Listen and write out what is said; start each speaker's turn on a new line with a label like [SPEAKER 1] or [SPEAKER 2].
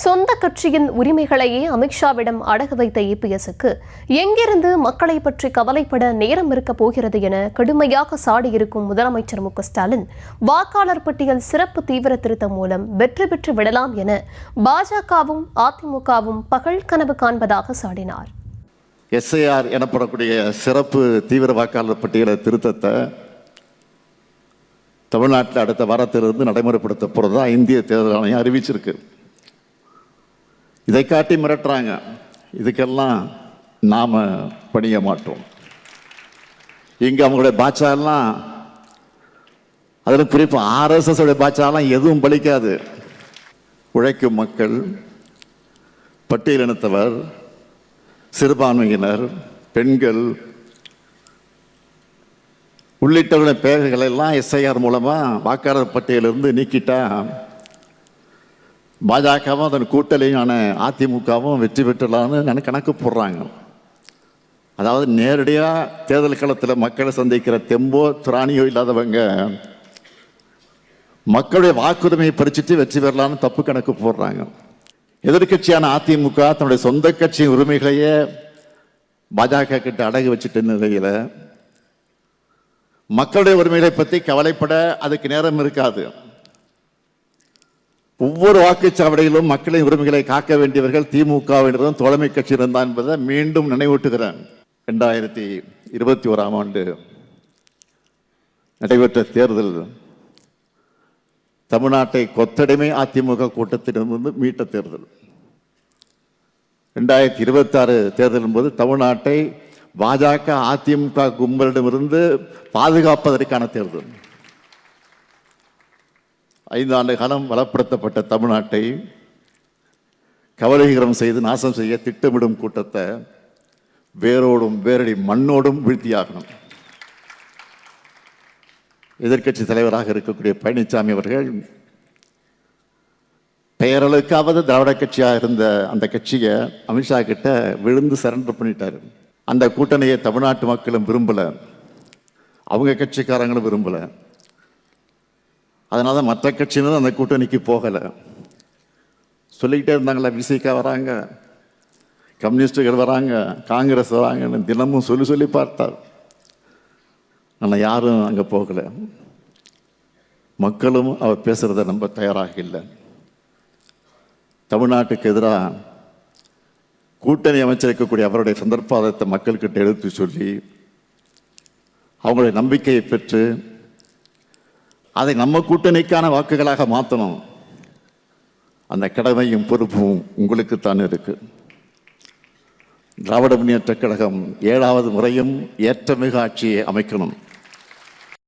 [SPEAKER 1] சொந்த கட்சியின் உரிமைகளையே அமித்ஷாவிடம் அடகு வைத்த இபிஎஸ்க்கு எங்கிருந்து மக்களை பற்றி கவலைப்பட நேரம் இருக்கப் போகிறது என கடுமையாக சாடியிருக்கும் முதலமைச்சர் மு.க.ஸ்டாலின் வாக்காளர் பட்டியல் சிறப்பு தீவிர திருத்தம் மூலம் வெற்றி பெற்று விடலாம் என பாஜகவும் அதிமுகவும் பகல் கனவு காண்பதாக சாடினார்.
[SPEAKER 2] எஸ்ஐஆர் எனப்படக்கூடிய சிறப்பு தீவிர வாக்காளர் பட்டியலை திருத்தத்தை தமிழ்நாட்டில் அடுத்த வாரத்திலிருந்து நடைமுறைப்படுத்த போகிறதா இந்திய தேர்தல் ஆணையம் அறிவிச்சிருக்கு. இதை காட்டி மிரட்டுறாங்க. இதுக்கெல்லாம் நாம் பணிய மாட்டோம். இங்கே அவங்களுடைய பாட்சாலாம், அதில் குறிப்பாக ஆர்எஸ்எஸ் உடைய பாட்சாலாம் எதுவும் பலிக்காது. உழைக்கும் மக்கள், பட்டியலினத்தவர், சிறுபான்மையினர், பெண்கள் உள்ளிட்டவர்களுடைய பெயர்களை எல்லாம் எஸ்ஐஆர் மூலமாக வாக்காளர் பட்டியலிருந்து நீக்கிட்டா பாஜகவும் அதன் கூட்டணியான அதிமுகவும் வெற்றி பெற்றலான்னு கணக்கு போடுறாங்க. அதாவது நேரடியாக தேர்தல் களத்தில் மக்களை சந்திக்கிற தெம்போ திராணியோ இல்லாதவங்க மக்களுடைய வாக்குரிமையை பறிச்சுட்டு வெற்றி பெறலான்னு தப்பு கணக்கு போடுறாங்க. எதிர்கட்சியான அதிமுக தன்னுடைய சொந்த கட்சி உரிமைகளையே பாஜக கிட்ட அடகு வச்சுட்ட நிலையில் மக்களுடைய உரிமைகளை பற்றி கவலைப்பட அதுக்கு நேரம் இருக்காது. ஒவ்வொரு வாக்குச்சாவடியிலும் மக்களின் உரிமைகளை காக்க வேண்டியவர்கள் திமுகவினரும் தோழமை கட்சியினர் தான் என்பதை மீண்டும் நினைவூட்டுகிறேன். 2021ஆம் ஆண்டு நடைபெற்ற தேர்தல் தமிழ்நாட்டை கொத்தடிமை அதிமுக கூட்டத்திலிருந்து மீட்ட தேர்தல். 2026 தேர்தலின் போது தமிழ்நாட்டை பாஜக அதிமுக கும்பலிடமிருந்து பாதுகாப்பதற்கான தேர்தல். 5 ஆண்டு காலம் வளப்படுத்தப்பட்ட தமிழ்நாட்டை கவலைகரம் செய்து நாசம் செய்ய திட்டமிடும் கூட்டத்தை வேரோடும் வேரடி மண்ணோடும் வீழ்த்தியாகணும். எதிர்கட்சி தலைவராக இருக்கக்கூடிய பழனிசாமி அவர்கள் பெயரளவுக்காவது திராவிட கட்சியாக இருந்த அந்த கட்சியை அமித்ஷா கிட்ட விழுந்து சரண்டர் பண்ணிட்டாரு. அந்த கூட்டணியை தமிழ்நாட்டு மக்களும் விரும்பலை, அவங்க கட்சிக்காரங்களும் விரும்பலை. அதனால மற்ற கட்சியினரும் அந்த கூட்டணிக்கு போகலை. சொல்லிக்கிட்டே இருந்தாங்களா, விசிகா வராங்க, கம்யூனிஸ்டுகள் வராங்க, காங்கிரஸ் வராங்கன்னு தினமும் சொல்லி பார்த்தார். ஆனால் யாரும் அங்கே போகலை. மக்களும் அவர் பேசுகிறத நம்ப தயாராக இல்லை. தமிழ்நாட்டுக்கு எதிராக கூட்டணி அமைச்சிருக்கக்கூடிய அவருடைய சந்தர்ப்பாதத்தை மக்கள்கிட்ட எடுத்து சொல்லி அவங்களுடைய நம்பிக்கையை பெற்று அதை நம்ம கூட்டணிக்கான வாக்குகளாக மாற்றணும். அந்த கடமையும் பொறுப்பும் உங்களுக்குத்தான் இருக்கு. திராவிட முன்னேற்றக் கழகம் 7வது முறையும் ஏற்றமிகு ஆட்சியை அமைக்கணும்.